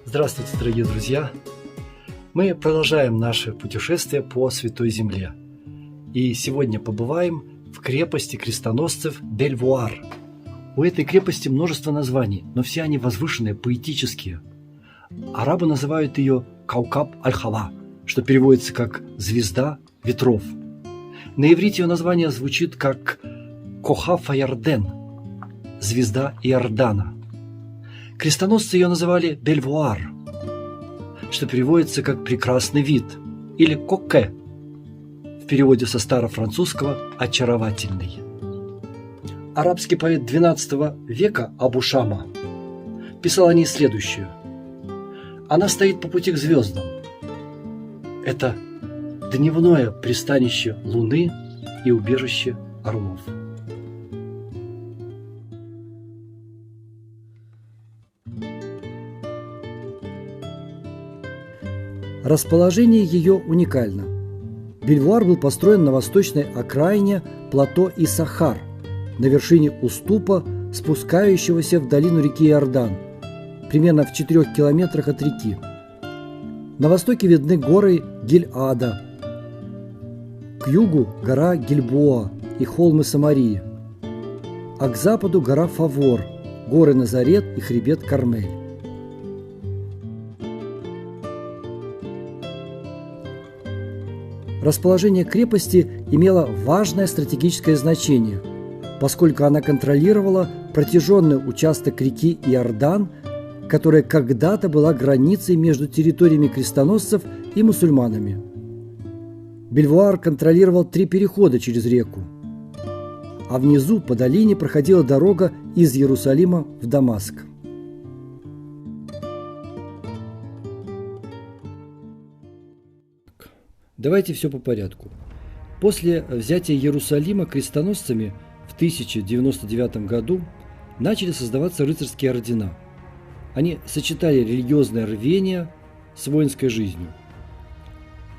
Здравствуйте, дорогие друзья! Мы продолжаем наше путешествие по Святой Земле. И сегодня побываем в крепости крестоносцев Бель-Вуар. У этой крепости множество названий, но все они возвышенные, поэтические. Арабы называют ее Каукаб-аль-Хава, что переводится как «звезда ветров». На иврите ее название звучит как Кохав-Ярден – «звезда Иордана». Крестоносцы ее называли Бель-Вуар, что переводится как «прекрасный вид», или «коке», в переводе со старофранцузского «очаровательный». Арабский поэт XII века Абу Шама писал о ней следующее. Она стоит по пути к звездам. Это дневное пристанище луны и убежище орлов. Расположение ее уникально. Бель-Вуар был построен на восточной окраине плато Исахар, на вершине уступа, спускающегося в долину реки Иордан, примерно в 4 километрах от реки. На востоке видны горы Гиль-Ада, к югу – гора Гильбоа и холмы Самарии, а к западу – гора Фавор, горы Назарет и хребет Кармель. Расположение крепости имело важное стратегическое значение, поскольку она контролировала протяженный участок реки Иордан, которая когда-то была границей между территориями крестоносцев и мусульманами. Бель-Вуар контролировал 3 перехода через реку, а внизу по долине проходила дорога из Иерусалима в Дамаск. Давайте все по порядку. После взятия Иерусалима крестоносцами в 1099 году начали создаваться рыцарские ордена. Они сочетали религиозное рвение с воинской жизнью.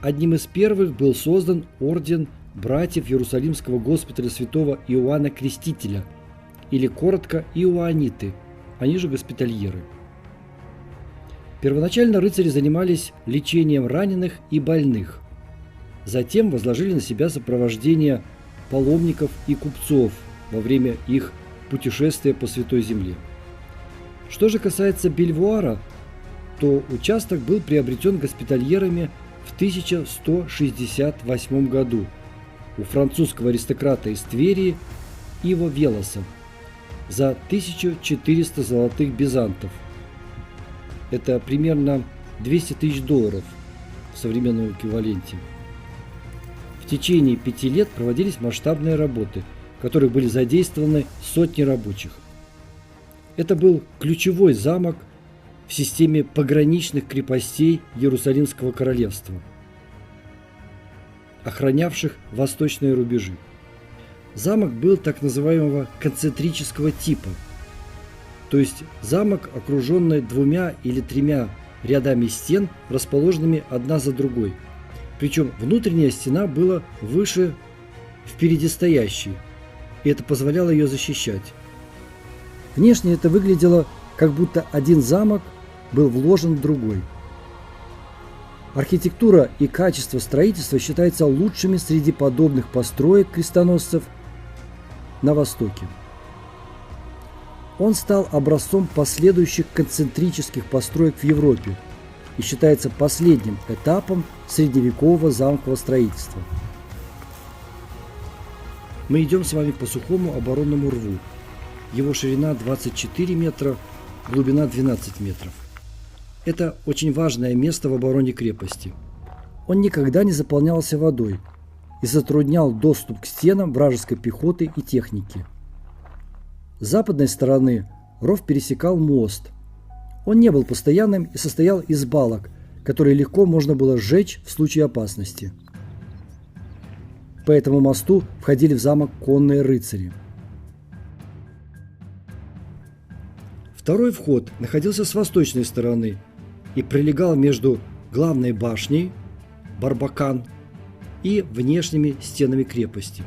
Одним из первых был создан орден братьев Иерусалимского госпиталя святого Иоанна Крестителя, или коротко иоанниты, они же госпитальеры. Первоначально рыцари занимались лечением раненых и больных. Затем возложили на себя сопровождение паломников и купцов во время их путешествия по Святой Земле. Что же касается Бель-Вуара, то участок был приобретен госпитальерами в 1168 году у французского аристократа из Тверии Иво Велоса за 1400 золотых бизантов. Это примерно $200 000 в современном эквиваленте. В течение 5 лет проводились масштабные работы, в которых были задействованы сотни рабочих. Это был ключевой замок в системе пограничных крепостей Иерусалимского королевства, охранявших восточные рубежи. Замок был так называемого концентрического типа, то есть замок, окруженный 2 или 3 рядами стен, расположенными одна за другой. Причем внутренняя стена была выше впереди стоящей, и это позволяло ее защищать. Внешне это выглядело, как будто один замок был вложен в другой. Архитектура и качество строительства считаются лучшими среди подобных построек крестоносцев на Востоке. Он стал образцом последующих концентрических построек в Европе и считается последним этапом средневекового замкового строительства. Мы идем с вами по сухому оборонному рву. Его ширина 24 метра, глубина 12 метров. Это очень важное место в обороне крепости. Он никогда не заполнялся водой и затруднял доступ к стенам вражеской пехоты и техники. С западной стороны ров пересекал мост. Он не был постоянным и состоял из балок, которые легко можно было сжечь в случае опасности. По этому мосту входили в замок конные рыцари. Второй вход находился с восточной стороны и пролегал между главной башней, Барбакан, и внешними стенами крепости.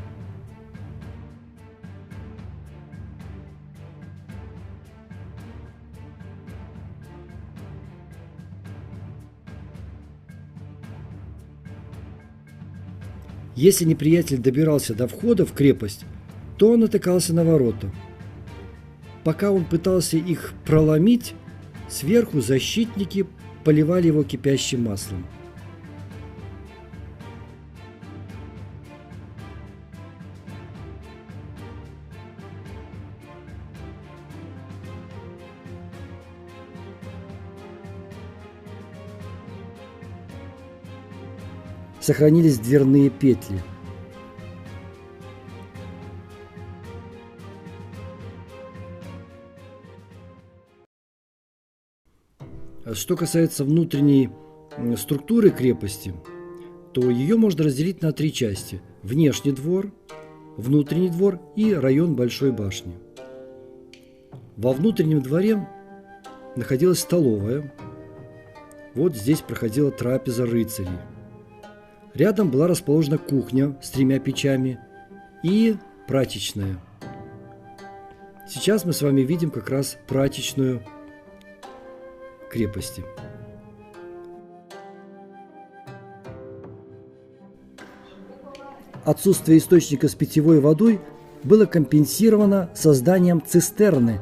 Если неприятель добирался до входа в крепость, то он натыкался на ворота. Пока он пытался их проломить, сверху защитники поливали его кипящим маслом. Сохранились дверные петли. Что касается внутренней структуры крепости, то ее можно разделить на три части: внешний двор, внутренний двор и район Большой башни. Во внутреннем дворе находилась столовая. Вот здесь проходила трапеза рыцарей. Рядом была расположена кухня с 3 печами и прачечная. Сейчас мы с вами видим как раз прачечную крепости. Отсутствие источника с питьевой водой было компенсировано созданием цистерны,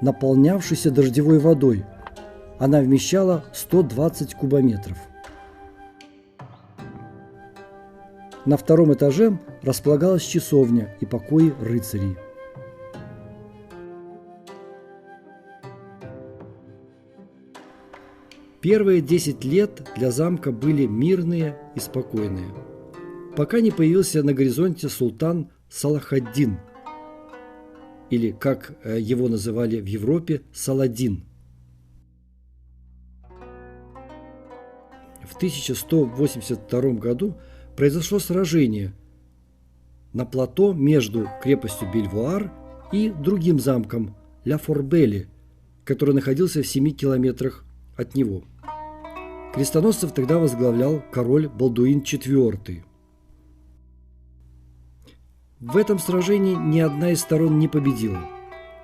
наполнявшейся дождевой водой. Она вмещала 120 кубометров. На втором этаже располагалась часовня и покои рыцарей. Первые 10 лет для замка были мирные и спокойные, пока не появился на горизонте султан Салах-ад-Дин, или, как его называли в Европе, Саладин. В 1182 году произошло сражение на плато между крепостью Бельвуар и другим замком Ля-Форбелли, который находился в 7 километрах от него. Крестоносцев тогда возглавлял король Балдуин IV. В этом сражении ни одна из сторон не победила.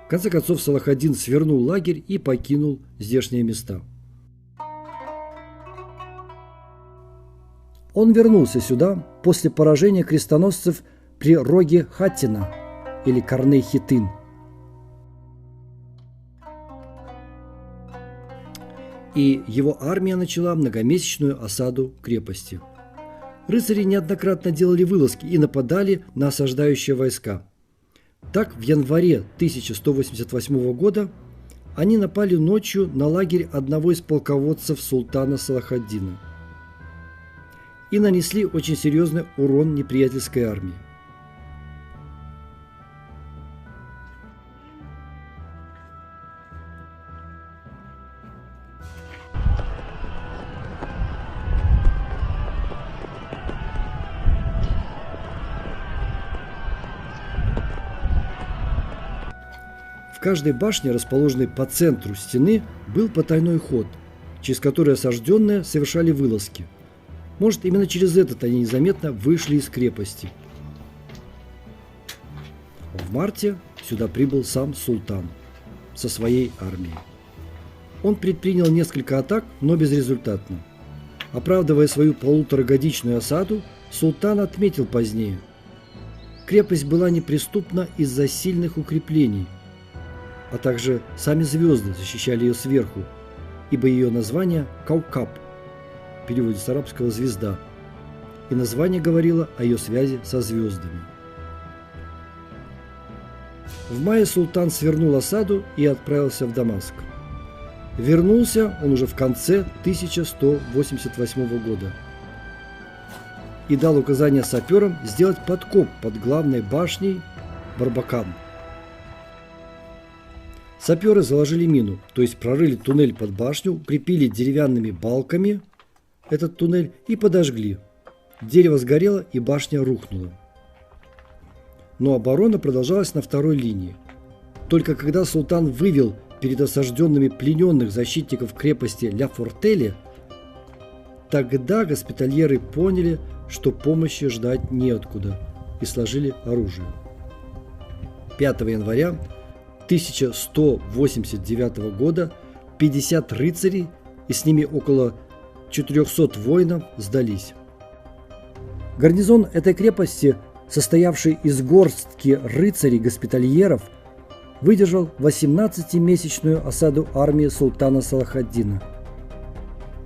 В конце концов Салах-ад-Дин свернул лагерь и покинул здешние места. Он вернулся сюда после поражения крестоносцев при роге Хаттина или Карней-Хитын. И его армия начала многомесячную осаду крепости. Рыцари неоднократно делали вылазки и нападали на осаждающие войска. Так, в январе 1188 года они напали ночью на лагерь одного из полководцев султана Салах-ад-Дина и нанесли очень серьезный урон неприятельской армии. В каждой башне, расположенной по центру стены, был потайной ход, через который осажденные совершали вылазки. Может, именно через этот они незаметно вышли из крепости. В марте сюда прибыл сам султан со своей армией. Он предпринял несколько атак, но безрезультатно. Оправдывая свою полуторагодичную осаду, султан отметил позднее: крепость была неприступна из-за сильных укреплений, а также сами звезды защищали ее сверху, ибо ее название Каукаб, в переводе с арабского «звезда», и название говорило о ее связи со звездами. В мае султан свернул осаду и отправился в Дамаск. Вернулся он уже в конце 1188 года и дал указание саперам сделать подкоп под главной башней Барбакан. Саперы заложили мину, то есть прорыли туннель под башню, укрепили деревянными балками этот туннель и подожгли. Дерево сгорело, и башня рухнула. Но оборона продолжалась на второй линии. Только когда султан вывел перед осажденными плененных защитников крепости Ля-Фортеле, тогда госпитальеры поняли, что помощи ждать неоткуда, и сложили оружие. 5 января 1189 года 50 рыцарей и с ними около 400 воинов сдались. Гарнизон этой крепости, состоявший из горстки рыцарей-госпитальеров, выдержал 18-месячную осаду армии султана Салахаддина.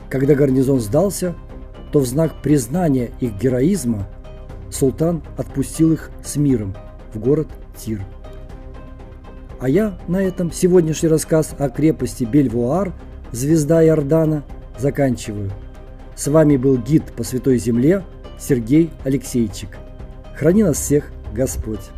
Когда гарнизон сдался, то в знак признания их героизма султан отпустил их с миром в город Тир. А я на этом сегодняшний рассказ о крепости Бель-Вуар, звезда Иордана, заканчиваю. С вами был гид по Святой Земле Сергей Алексейчик. Храни нас всех Господь!